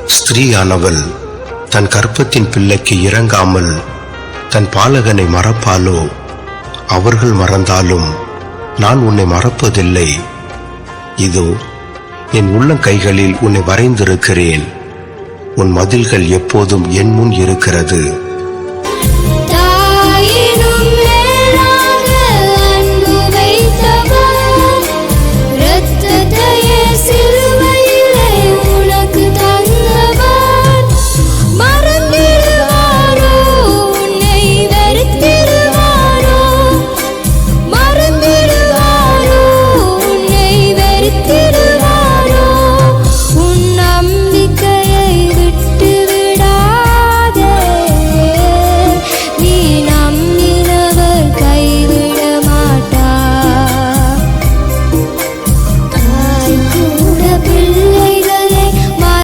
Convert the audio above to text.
ஸ்திரீயானவள் தன் கர்ப்பத்தின் பிள்ளைக்கு இறங்காமல் தன் பாலகனை மறப்பாளோ? அவர்கள் மறந்தாலும் நான் உன்னை மறப்பதில்லை. இதோ என் உள்ளங்கைகளில் உன்னை வரைந்திருக்கிறேன். உன் மதில்கள் எப்போதும் என் முன் இருக்கிறது.